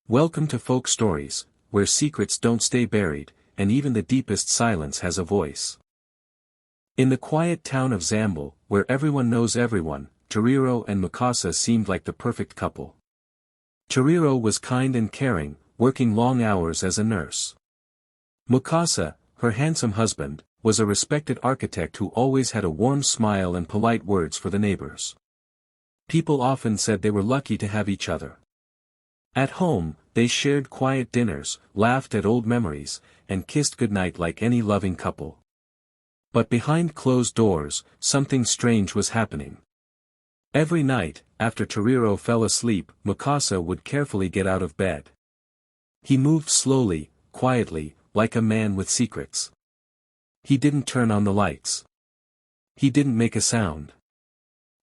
Welcome to Folk Stories, where secrets don't stay buried, and even the deepest silence has a voice. In the quiet town of Zambal, where everyone knows everyone, Tariro and Mukasa seemed like the perfect couple. Tariro was kind and caring, working long hours as a nurse. Mukasa, her handsome husband, was a respected architect who always had a warm smile and polite words for the neighbors. People often said they were lucky to have each other. At home, they shared quiet dinners, laughed at old memories, and kissed goodnight like any loving couple. But behind closed doors, something strange was happening. Every night, after Tariro fell asleep, Mukasa would carefully get out of bed. He moved slowly, quietly, like a man with secrets. He didn't turn on the lights. He didn't make a sound.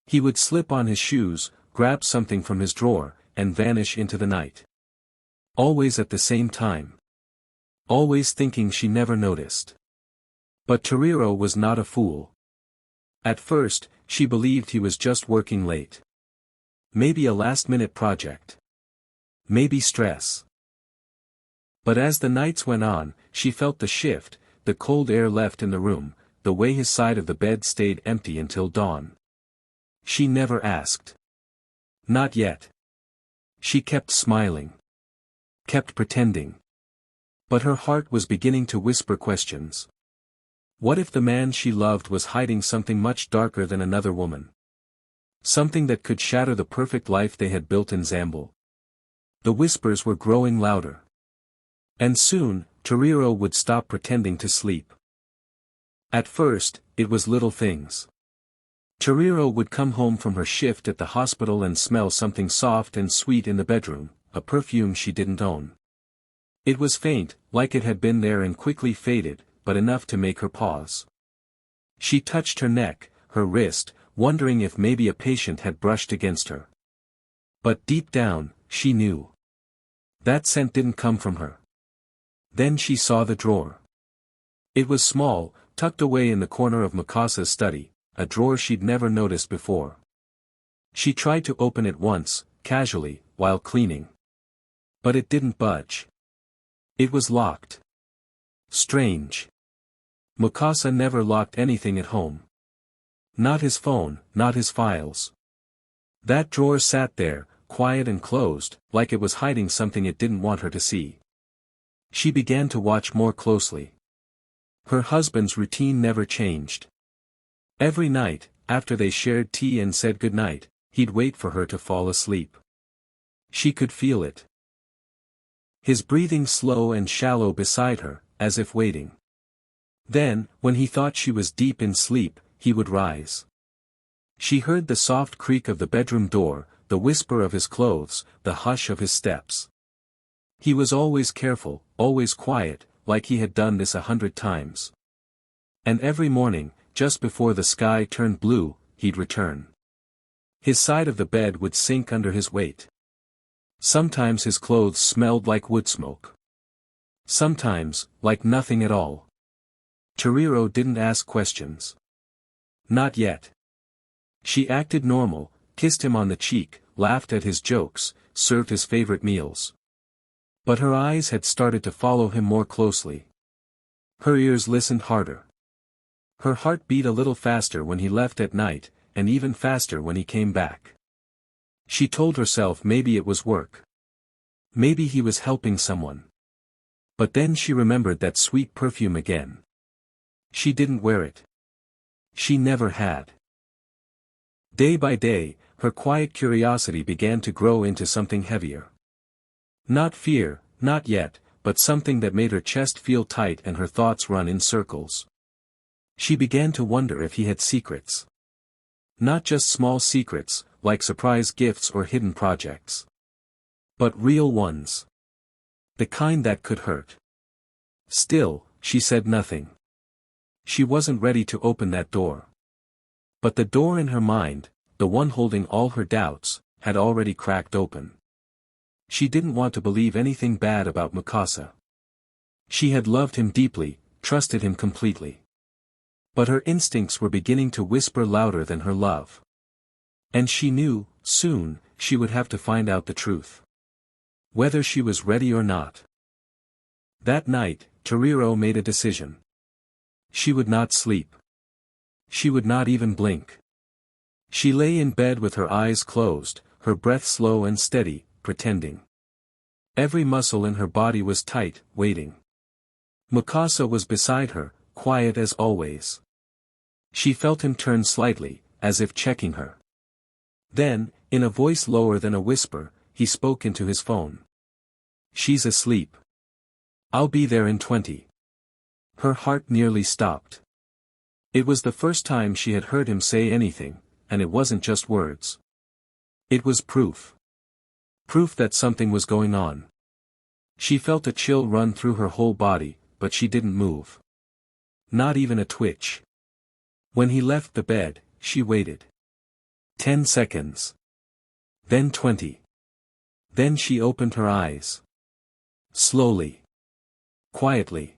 He would slip on his shoes, grab something from his drawer, and vanish into the night. Always at the same time. Always thinking she never noticed. But Tariro was not a fool. At first, she believed he was just working late. Maybe a last-minute project. Maybe stress. But as the nights went on, she felt the shift, the cold air left in the room, the way his side of the bed stayed empty until dawn. She never asked. Not yet. She kept smiling. Kept pretending. But her heart was beginning to whisper questions. What if the man she loved was hiding something much darker than another woman? Something that could shatter the perfect life they had built in Zambal. The whispers were growing louder. And soon, Tariro would stop pretending to sleep. At first, it was little things. Tariro would come home from her shift at the hospital and smell something soft and sweet in the bedroom, a perfume she didn't own. It was faint, like it had been there and quickly faded, but enough to make her pause. She touched her neck, her wrist, wondering if maybe a patient had brushed against her. But deep down, she knew. That scent didn't come from her. Then she saw the drawer. It was small, tucked away in the corner of Mukasa's study, a drawer she'd never noticed before. She tried to open it once, casually, while cleaning. But it didn't budge. It was locked. Strange. Mukasa never locked anything at home. Not his phone, not his files. That drawer sat there, quiet and closed, like it was hiding something it didn't want her to see. She began to watch more closely. Her husband's routine never changed. Every night, after they shared tea and said goodnight, he'd wait for her to fall asleep. She could feel it. His breathing slow and shallow beside her, as if waiting. Then, when he thought she was deep in sleep, he would rise. She heard the soft creak of the bedroom door, the whisper of his clothes, the hush of his steps. He was always careful, always quiet, like he had done this 100 times. And every morning, just before the sky turned blue, he'd return. His side of the bed would sink under his weight. Sometimes his clothes smelled like wood smoke. Sometimes, like nothing at all. Tariro didn't ask questions. Not yet. She acted normal, kissed him on the cheek, laughed at his jokes, served his favorite meals. But her eyes had started to follow him more closely. Her ears listened harder. Her heart beat a little faster when he left at night, and even faster when he came back. She told herself maybe it was work. Maybe he was helping someone. But then she remembered that sweet perfume again. She didn't wear it. She never had. Day by day, her quiet curiosity began to grow into something heavier. Not fear, not yet, but something that made her chest feel tight and her thoughts run in circles. She began to wonder if he had secrets. Not just small secrets, like surprise gifts or hidden projects. But real ones. The kind that could hurt. Still, she said nothing. She wasn't ready to open that door. But the door in her mind, the one holding all her doubts, had already cracked open. She didn't want to believe anything bad about Mukasa. She had loved him deeply, trusted him completely. But her instincts were beginning to whisper louder than her love. And she knew, soon, she would have to find out the truth. whether she was ready or not. That night, Toriro made a decision. She would not sleep. She would not even blink. She lay in bed with her eyes closed, her breath slow and steady, pretending. Every muscle in her body was tight, waiting. Mukasa was beside her, quiet as always. She felt him turn slightly, as if checking her. Then, in a voice lower than a whisper, he spoke into his phone. "She's asleep. I'll be there in 20. Her heart nearly stopped. It was the first time she had heard him say anything, and it wasn't just words. It was proof. Proof that something was going on. She felt a chill run through her whole body, but she didn't move. Not even a twitch. When he left the bed, she waited. 10 seconds. Then 20. Then she opened her eyes. Slowly. Quietly.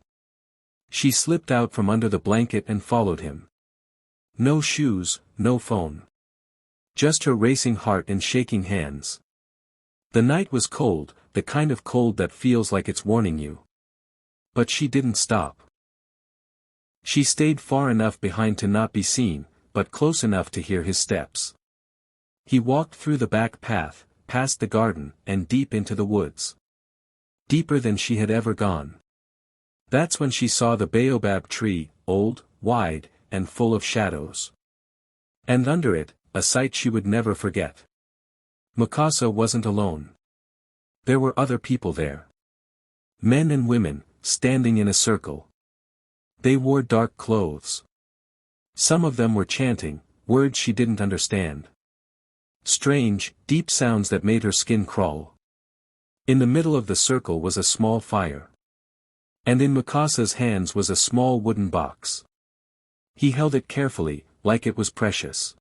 She slipped out from under the blanket and followed him. No shoes, no phone. Just her racing heart and shaking hands. The night was cold, the kind of cold that feels like it's warning you. But she didn't stop. She stayed far enough behind to not be seen, but close enough to hear his steps. He walked through the back path, past the garden, and deep into the woods. Deeper than she had ever gone. That's when she saw the baobab tree, old, wide, and full of shadows. And under it, a sight she would never forget. Mukasa wasn't alone. There were other people there. Men and women, standing in a circle. They wore dark clothes. Some of them were chanting, words she didn't understand. Strange, deep sounds that made her skin crawl. In the middle of the circle was a small fire. And in Mukasa's hands was a small wooden box. He held it carefully, like it was precious.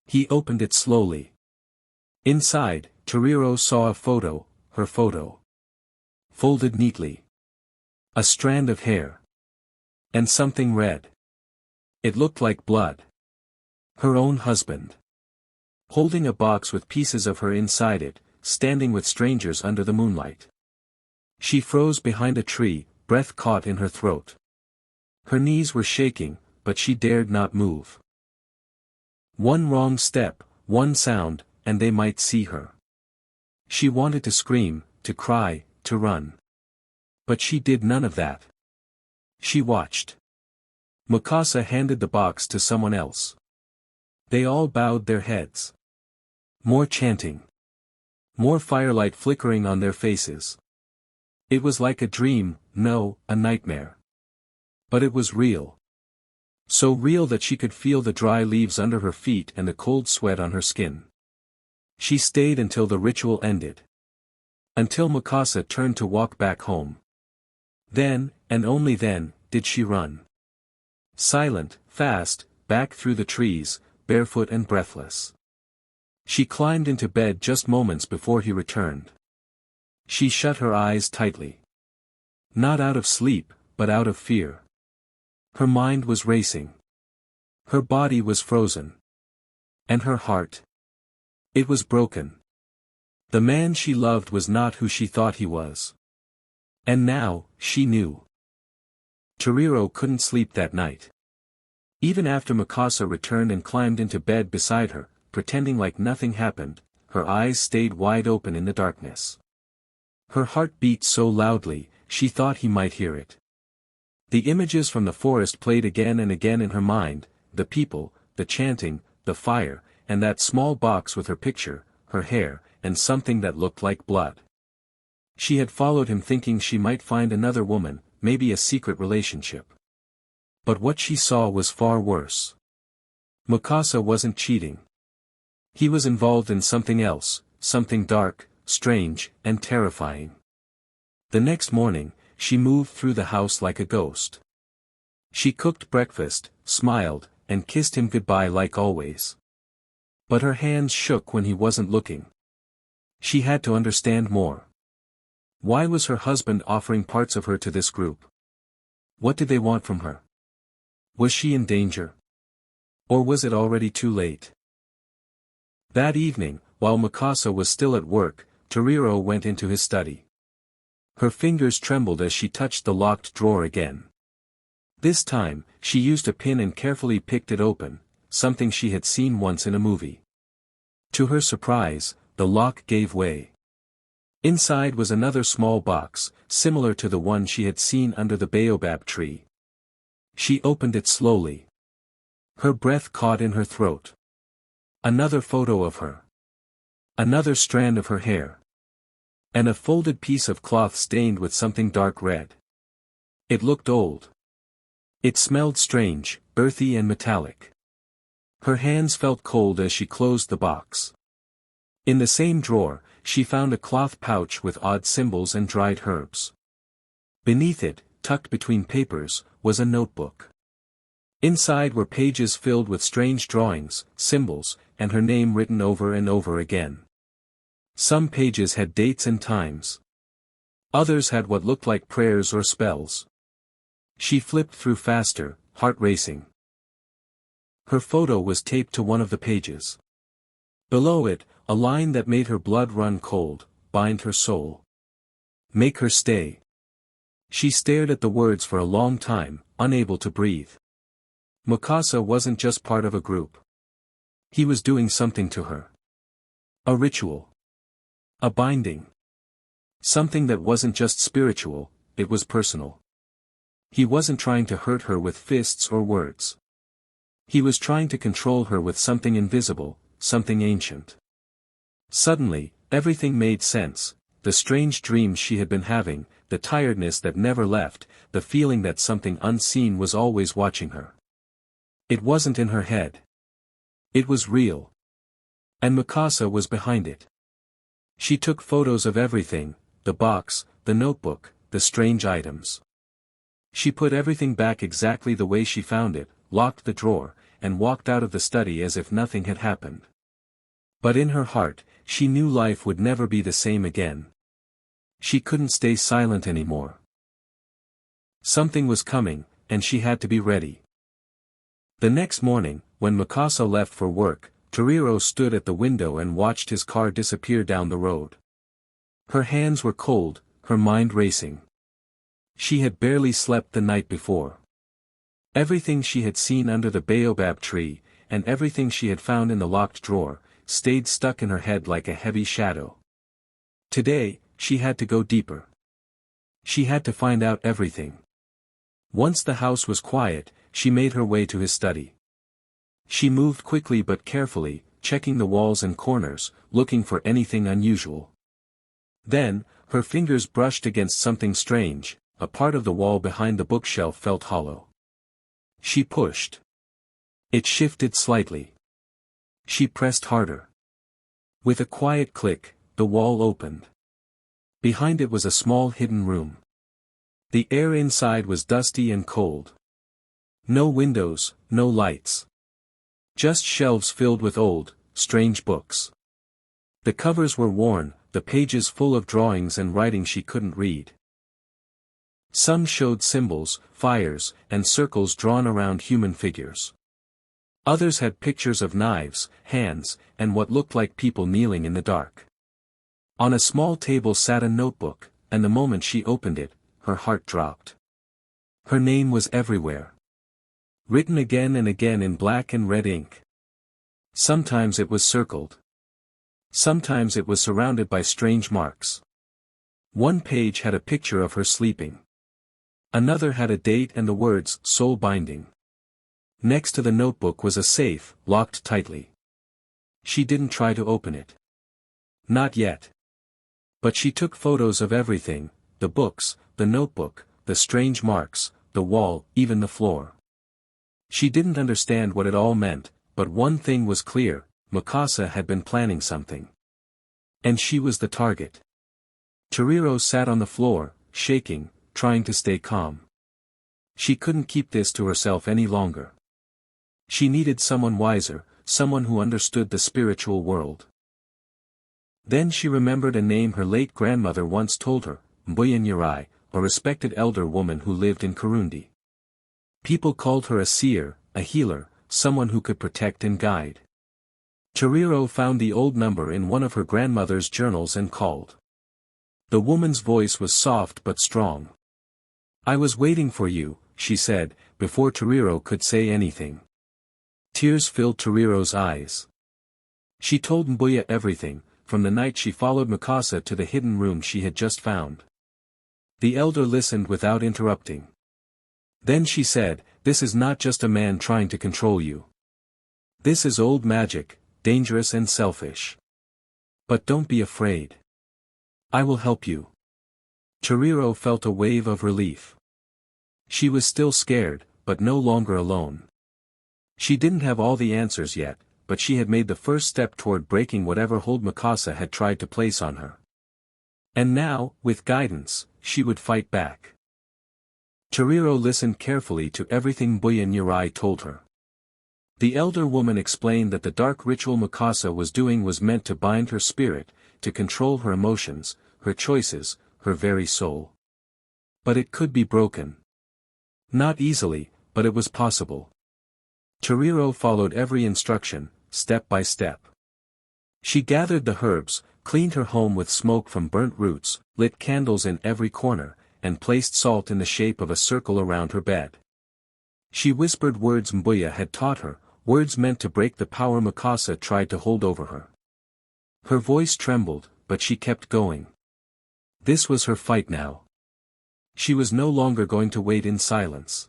He opened it slowly. Inside, Toriro saw a photo, her photo. Folded neatly. A strand of hair. And something red. It looked like blood. Her own husband. Holding a box with pieces of her inside it, standing with strangers under the moonlight. She froze behind a tree, breath caught in her throat. Her knees were shaking, but she dared not move. One wrong step, one sound, and they might see her. She wanted to scream, to cry, to run. But she did none of that. She watched. Mukasa handed the box to someone else. They all bowed their heads. More chanting. More firelight flickering on their faces. It was like a dream, no, a nightmare. But it was real. So real that she could feel the dry leaves under her feet and the cold sweat on her skin. She stayed until the ritual ended. Until Mukasa turned to walk back home. Then, and only then, did she run. Silent, fast, back through the trees, barefoot and breathless. She climbed into bed just moments before he returned. She shut her eyes tightly. Not out of sleep, but out of fear. Her mind was racing. Her body was frozen. And her heart. It was broken. The man she loved was not who she thought he was. And now, she knew. Toriro couldn't sleep that night. Even after Mukasa returned and climbed into bed beside her, pretending like nothing happened, her eyes stayed wide open in the darkness. Her heart beat so loudly, she thought he might hear it. The images from the forest played again and again in her mind, the people, the chanting, the fire, and that small box with her picture, her hair, and something that looked like blood. She had followed him thinking she might find another woman, maybe a secret relationship. But what she saw was far worse. Mukasa wasn't cheating. He was involved in something else, something dark, strange, and terrifying. The next morning, she moved through the house like a ghost. She cooked breakfast, smiled, and kissed him goodbye like always. But her hands shook when he wasn't looking. She had to understand more. Why was her husband offering parts of her to this group? What did they want from her? Was she in danger? Or was it already too late? That evening, while Mukasa was still at work, Toriro went into his study. Her fingers trembled as she touched the locked drawer again. This time, she used a pin and carefully picked it open, something she had seen once in a movie. To her surprise, the lock gave way. Inside was another small box, similar to the one she had seen under the baobab tree. She opened it slowly. Her breath caught in her throat. Another photo of her. Another strand of her hair. And a folded piece of cloth stained with something dark red. It looked old. It smelled strange, earthy and metallic. Her hands felt cold as she closed the box. In the same drawer, she found a cloth pouch with odd symbols and dried herbs. Beneath it, tucked between papers, was a notebook. Inside were pages filled with strange drawings, symbols, and her name written over and over again. Some pages had dates and times. Others had what looked like prayers or spells. She flipped through faster, heart racing. Her photo was taped to one of the pages. Below it, a line that made her blood run cold: bind her soul. Make her stay. She stared at the words for a long time, unable to breathe. Mukasa wasn't just part of a group. He was doing something to her. A ritual. A binding. Something that wasn't just spiritual, it was personal. He wasn't trying to hurt her with fists or words. He was trying to control her with something invisible, something ancient. Suddenly, everything made sense: the strange dreams she had been having, the tiredness that never left, the feeling that something unseen was always watching her. It wasn't in her head. It was real. And Mukasa was behind it. She took photos of everything: the box, the notebook, the strange items. She put everything back exactly the way she found it, locked the drawer, and walked out of the study as if nothing had happened. But in her heart, she knew life would never be the same again. She couldn't stay silent anymore. Something was coming, and she had to be ready. The next morning, when Mukasa left for work, Toriro stood at the window and watched his car disappear down the road. Her hands were cold, her mind racing. She had barely slept the night before. Everything she had seen under the baobab tree, and everything she had found in the locked drawer, stayed stuck in her head like a heavy shadow. Today, she had to go deeper. She had to find out everything. Once the house was quiet, she made her way to his study. She moved quickly but carefully, checking the walls and corners, looking for anything unusual. Then, her fingers brushed against something strange. A part of the wall behind the bookshelf felt hollow. She pushed. It shifted slightly. She pressed harder. With a quiet click, the wall opened. Behind it was a small hidden room. The air inside was dusty and cold. No windows, no lights. Just shelves filled with old, strange books. The covers were worn, the pages full of drawings and writing she couldn't read. Some showed symbols, fires, and circles drawn around human figures. Others had pictures of knives, hands, and what looked like people kneeling in the dark. On a small table sat a notebook, and the moment she opened it, her heart dropped. Her name was everywhere. Written again and again in black and red ink. Sometimes it was circled. Sometimes it was surrounded by strange marks. One page had a picture of her sleeping. Another had a date and the words, soul binding. Next to the notebook was a safe, locked tightly. She didn't try to open it. Not yet. But she took photos of everything: the books, the notebook, the strange marks, the wall, even the floor. She didn't understand what it all meant, but one thing was clear: Mukasa had been planning something. And she was the target. Toriro sat on the floor, shaking, trying to stay calm. She couldn't keep this to herself any longer. She needed someone wiser, someone who understood the spiritual world. Then she remembered a name her late grandmother once told her: Mbuyanyirai, a respected elder woman who lived in Kurundi. People called her a seer, a healer, someone who could protect and guide. Chiriro found the old number in one of her grandmother's journals and called. The woman's voice was soft but strong. "I was waiting for you," she said, before Chiriro could say anything. Tears filled Chiriro's eyes. She told Mbuya everything, from the night she followed Mikasa to the hidden room she had just found. The elder listened without interrupting. Then she said, "This is not just a man trying to control you. This is old magic, dangerous and selfish. But don't be afraid. I will help you." Chiriro felt a wave of relief. She was still scared, but no longer alone. She didn't have all the answers yet, but she had made the first step toward breaking whatever hold Mikasa had tried to place on her. And now, with guidance, she would fight back. Chiriro listened carefully to everything Mbuya Nyirai told her. The elder woman explained that the dark ritual Mikasa was doing was meant to bind her spirit, to control her emotions, her choices, her very soul. But it could be broken. Not easily, but it was possible. Chiriro followed every instruction, step by step. She gathered the herbs, cleaned her home with smoke from burnt roots, lit candles in every corner, and placed salt in the shape of a circle around her bed. She whispered words Mbuya had taught her, words meant to break the power Mikasa tried to hold over her. Her voice trembled, but she kept going. This was her fight now. She was no longer going to wait in silence.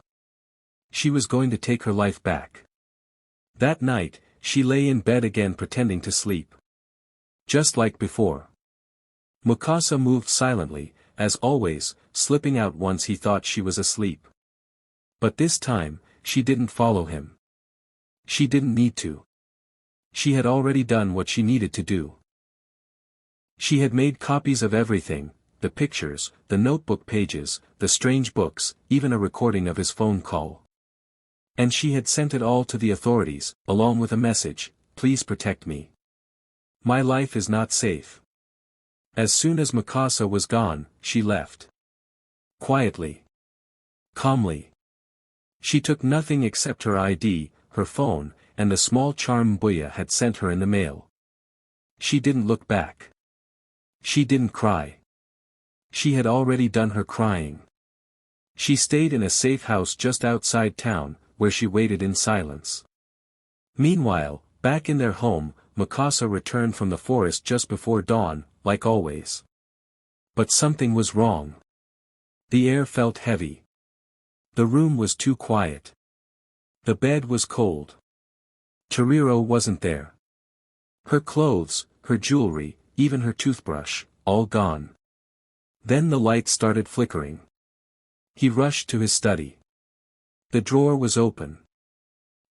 She was going to take her life back. That night, she lay in bed again pretending to sleep. Just like before. Mikasa moved silently, as always, slipping out once he thought she was asleep. But this time, she didn't follow him. She didn't need to. She had already done what she needed to do. She had made copies of everything, the pictures, the notebook pages, the strange books, even a recording of his phone call. And she had sent it all to the authorities, along with a message, "Please protect me. My life is not safe." As soon as Mikasa was gone, she left. Quietly. Calmly. She took nothing except her ID, her phone, and the small charm Mbuya had sent her in the mail. She didn't look back. She didn't cry. She had already done her crying. She stayed in a safe house just outside town, where she waited in silence. Meanwhile, back in their home, Mikasa returned from the forest just before dawn, like always. But something was wrong. The air felt heavy. The room was too quiet. The bed was cold. Chiriro wasn't there. Her clothes, her jewelry, even her toothbrush, all gone. Then the light started flickering. He rushed to his study. The drawer was open.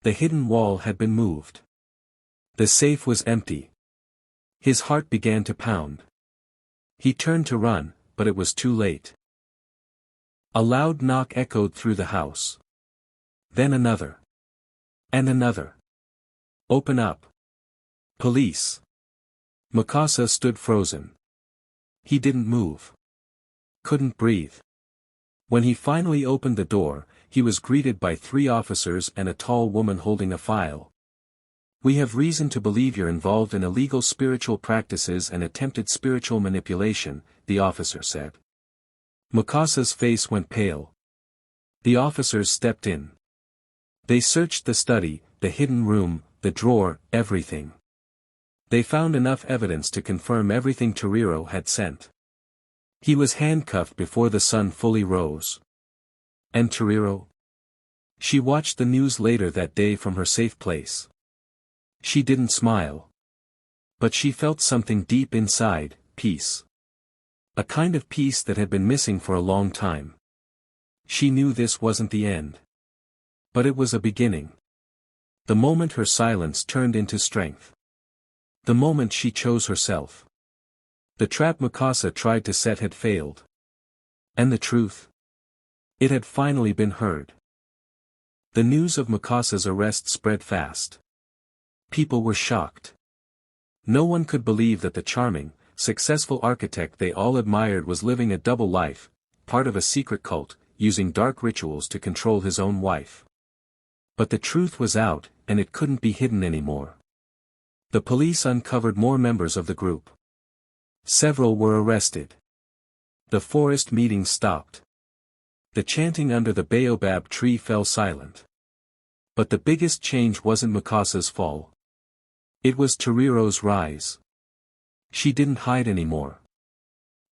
The hidden wall had been moved. The safe was empty. His heart began to pound. He turned to run, but it was too late. A loud knock echoed through the house. Then another. And another. "Open up. Police." Mikasa stood frozen. He didn't move. Couldn't breathe. When he finally opened the door, he was greeted by 3 officers and a tall woman holding a file. "We have reason to believe you're involved in illegal spiritual practices and attempted spiritual manipulation," the officer said. Mikasa's face went pale. The officers stepped in. They searched the study, the hidden room, the drawer, everything. They found enough evidence to confirm everything Chiriro had sent. He was handcuffed before the sun fully rose. And Chiriro? She watched the news later that day from her safe place. She didn't smile. But she felt something deep inside, peace. A kind of peace that had been missing for a long time. She knew this wasn't the end. But it was a beginning. The moment her silence turned into strength. The moment she chose herself. The trap Mikasa tried to set had failed. And the truth? It had finally been heard. The news of Mikasa's arrest spread fast. People were shocked. No one could believe that the charming, successful architect they all admired was living a double life, part of a secret cult, using dark rituals to control his own wife. But the truth was out, and it couldn't be hidden anymore. The police uncovered more members of the group. Several were arrested. The forest meeting stopped. The chanting under the baobab tree fell silent. But the biggest change wasn't Mukasa's fall. It was Toriro's rise. She didn't hide anymore.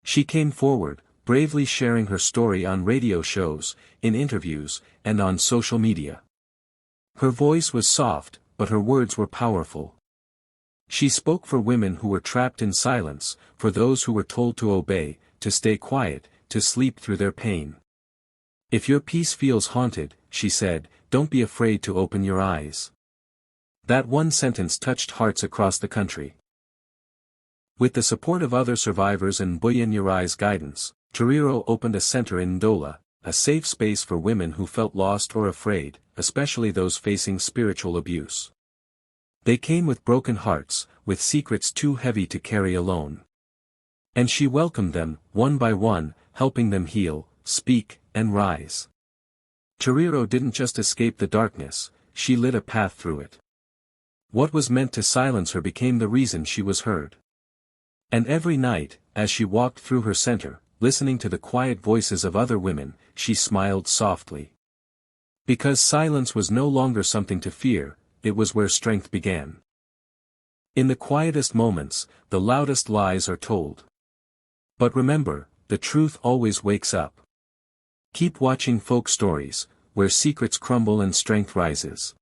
She came forward, bravely sharing her story on radio shows, in interviews, and on social media. Her voice was soft, but her words were powerful. She spoke for women who were trapped in silence, for those who were told to obey, to stay quiet, to sleep through their pain. If your peace feels haunted, she said, don't be afraid to open your eyes. That one sentence touched hearts across the country. With the support of other survivors and Buyan Yurai's guidance, Toriro opened a center in Ndola, a safe space for women who felt lost or afraid, especially those facing spiritual abuse. They came with broken hearts, with secrets too heavy to carry alone. And she welcomed them, one by one, helping them heal, speak, and rise. Toriro didn't just escape the darkness, she lit a path through it. What was meant to silence her became the reason she was heard. And every night, as she walked through her center, listening to the quiet voices of other women, she smiled softly. Because silence was no longer something to fear, it was where strength began. In the quietest moments, the loudest lies are told. But remember, the truth always wakes up. Keep watching folk stories, where secrets crumble and strength rises.